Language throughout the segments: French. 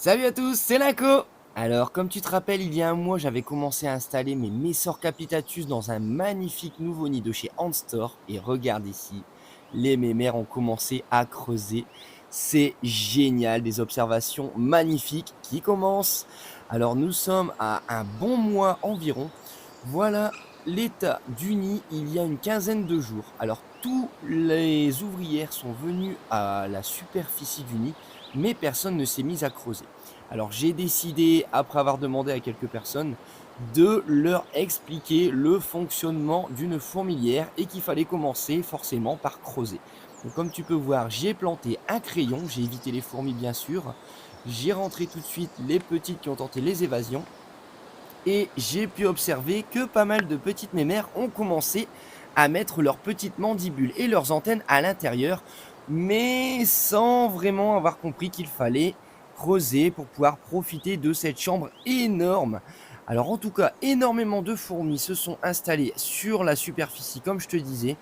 Salut à tous, c'est Linko. Alors, comme tu te rappelles, il y a un mois, j'avais commencé à installer mes Messor Capitatus dans un magnifique nouveau nid de chez Handstore. Et regarde ici, les mémères ont commencé à creuser. C'est génial, des observations magnifiques qui commencent. Alors, nous sommes à un bon mois environ. Voilà l'état du nid il y a une quinzaine de jours. Alors, tous les ouvrières sont venues à la superficie du nid, mais personne ne s'est mis à creuser. Alors j'ai décidé, après avoir demandé à quelques personnes, de leur expliquer le fonctionnement d'une fourmilière et qu'il fallait commencer forcément par creuser. Donc comme tu peux voir, j'ai planté un crayon, j'ai évité les fourmis bien sûr, j'ai rentré tout de suite les petites qui ont tenté les évasions et j'ai pu observer que pas mal de petites mémères ont commencé à mettre leurs petites mandibules et leurs antennes à l'intérieur, mais sans vraiment avoir compris qu'il fallait creuser pour pouvoir profiter de cette chambre énorme. Alors en tout cas, énormément de fourmis se sont installées sur la superficie, comme je te disais,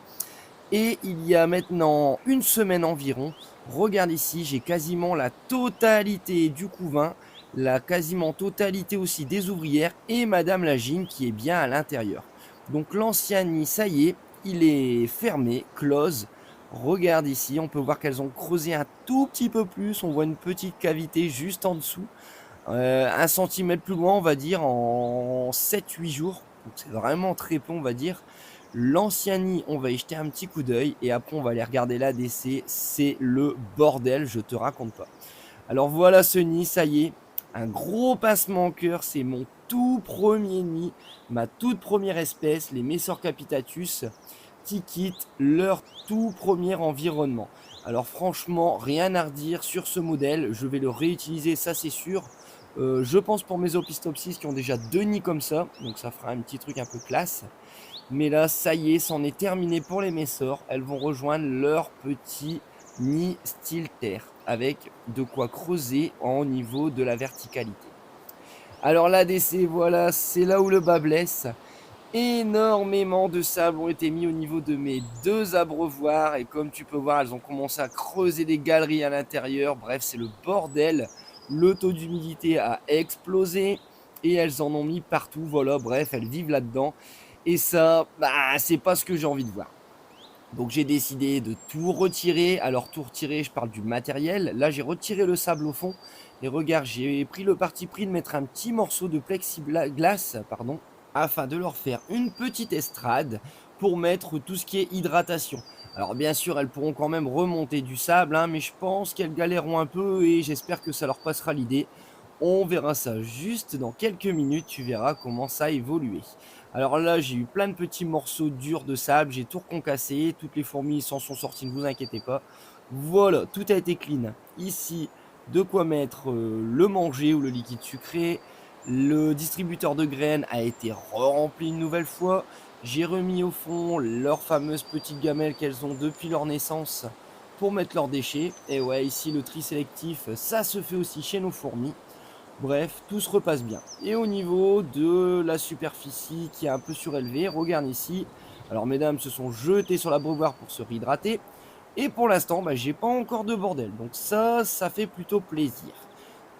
et il y a maintenant une semaine environ, regarde ici, j'ai quasiment la totalité du couvain, la quasiment totalité aussi des ouvrières et Madame Lagine qui est bien à l'intérieur. Donc l'ancien nid, ça y est, il est fermé, close. Regarde ici, on peut voir qu'elles ont creusé un tout petit peu plus. On voit une petite cavité juste en dessous. 1 centimètre plus loin, on va dire, en 7-8 jours. Donc c'est vraiment très peu, on va dire. L'ancien nid, on va y jeter un petit coup d'œil et après on va aller regarder l'ADC. C'est le bordel, je te raconte pas. Alors voilà ce nid, ça y est, un gros pincement au cœur, c'est mon tout premier nid, ma toute première espèce, les Messor Capitatus, qui quittent leur tout premier environnement. Alors franchement, rien à redire sur ce modèle, je vais le réutiliser, ça c'est sûr. Je pense pour mes Opistopsis qui ont déjà 2 nids comme ça, donc ça fera un petit truc un peu classe. Mais là, ça y est, c'en est terminé pour les Messor. Elles vont rejoindre leur petit nid style terre, avec de quoi creuser au niveau de la verticalité. Alors l'ADC, voilà, c'est là où le bas blesse. Énormément de sable ont été mis au niveau de mes 2 abreuvoirs et comme tu peux voir, elles ont commencé à creuser des galeries à l'intérieur. Bref, c'est le bordel. Le taux d'humidité a explosé et elles en ont mis partout. Voilà, bref, elles vivent là-dedans. Et ça, bah, c'est pas ce que j'ai envie de voir. Donc j'ai décidé de tout retirer. Alors tout retirer, je parle du matériel. Là, j'ai retiré le sable au fond. Et regarde, j'ai pris le parti pris de mettre un petit morceau de plexiglas, pardon, afin de leur faire une petite estrade pour mettre tout ce qui est hydratation. Alors bien sûr, elles pourront quand même remonter du sable, hein, mais je pense qu'elles galéreront un peu et j'espère que ça leur passera l'idée. On verra ça juste dans quelques minutes, tu verras comment ça a évolué. Alors là, j'ai eu plein de petits morceaux durs de sable, j'ai tout reconcassé, toutes les fourmis s'en sont sorties, ne vous inquiétez pas. Voilà, tout a été clean. Ici, de quoi mettre le manger ou le liquide sucré. Le distributeur de graines a été rempli une nouvelle fois. J'ai remis au fond leurs fameuses petites gamelles qu'elles ont depuis leur naissance pour mettre leurs déchets. Et ouais, ici, le tri sélectif, ça se fait aussi chez nos fourmis. Bref, tout se repasse bien. Et au niveau de la superficie qui est un peu surélevée, regarde ici. Alors mesdames se sont jetées sur l'abreuvoir pour se réhydrater. Et pour l'instant, bah, j'ai pas encore de bordel. Donc ça fait plutôt plaisir.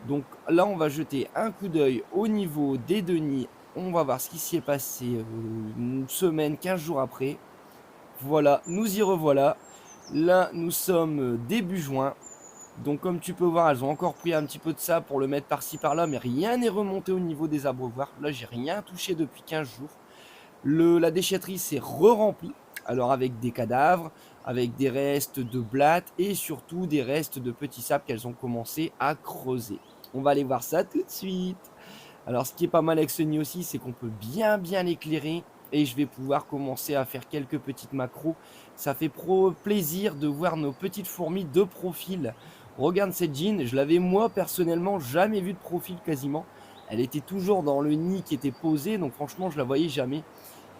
Donc là, on va jeter un coup d'œil au niveau des 2 nids. On va voir ce qui s'y est passé une semaine, 15 jours après. Voilà, nous y revoilà. Là, nous sommes début juin. Donc comme tu peux voir, elles ont encore pris un petit peu de sable pour le mettre par-ci par-là, mais rien n'est remonté au niveau des abreuvoirs. Là, j'ai rien touché depuis 15 jours. La déchetterie s'est re-remplie, alors avec des cadavres, avec des restes de blattes et surtout des restes de petits sables qu'elles ont commencé à creuser. On va aller voir ça tout de suite. Alors ce qui est pas mal avec ce nid aussi, c'est qu'on peut bien l'éclairer et je vais pouvoir commencer à faire quelques petites macros. Ça fait plaisir de voir nos petites fourmis de profil. Regarde cette jean, je l'avais moi personnellement jamais vue de profil quasiment. Elle était toujours dans le nid qui était posé, donc franchement je la voyais jamais.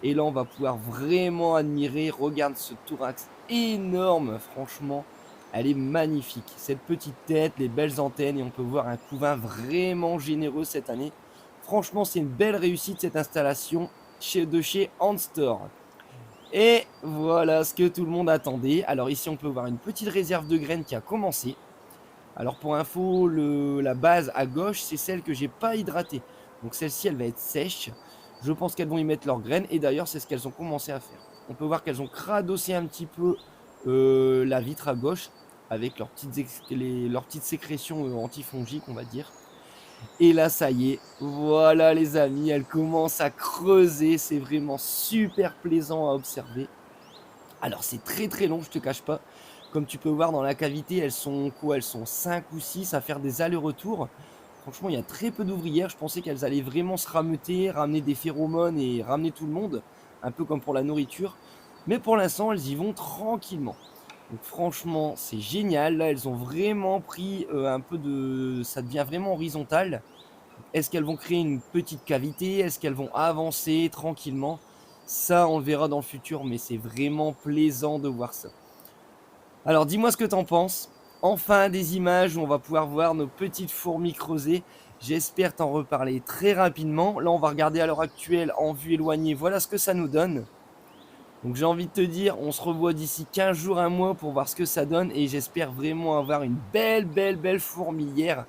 Et là on va pouvoir vraiment admirer, regarde ce thorax énorme, franchement. Elle est magnifique, cette petite tête, les belles antennes et on peut voir un couvain vraiment généreux cette année. Franchement, c'est une belle réussite cette installation de chez Handstore. Et voilà ce que tout le monde attendait. Alors ici, on peut voir une petite réserve de graines qui a commencé. Alors pour info, la base à gauche, c'est celle que j'ai pas hydratée. Donc celle-ci, elle va être sèche. Je pense qu'elles vont y mettre leurs graines et d'ailleurs, c'est ce qu'elles ont commencé à faire. On peut voir qu'elles ont cradossé un petit peu la vitre à gauche avec leurs petites sécrétions antifongiques, on va dire. Et là, ça y est, voilà les amis, elles commencent à creuser. C'est vraiment super plaisant à observer. Alors c'est très très long, je te cache pas. Comme tu peux voir dans la cavité, elles sont quoi? Elles sont 5 ou 6 à faire des allers-retours. Franchement, il y a très peu d'ouvrières. Je pensais qu'elles allaient vraiment se rameuter, ramener des phéromones et ramener tout le monde, un peu comme pour la nourriture. Mais pour l'instant, elles y vont tranquillement. Donc franchement, c'est génial. Là, elles ont vraiment pris un peu de... Ça devient vraiment horizontal. Est-ce qu'elles vont créer une petite cavité? Est-ce qu'elles vont avancer tranquillement? Ça, on le verra dans le futur, mais c'est vraiment plaisant de voir ça. Alors, dis-moi ce que t'en penses. Enfin, des images où on va pouvoir voir nos petites fourmis creuser. J'espère t'en reparler très rapidement. Là, on va regarder à l'heure actuelle en vue éloignée. Voilà ce que ça nous donne. Donc, j'ai envie de te dire, on se revoit d'ici 15 jours, un mois pour voir ce que ça donne. Et j'espère vraiment avoir une belle fourmilière.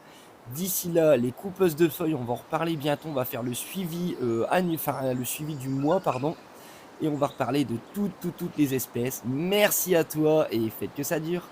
D'ici là, les coupeuses de feuilles, on va en reparler bientôt. On va faire le suivi, le suivi du mois, pardon. Et on va reparler de toutes les espèces. Merci à toi et faites que ça dure.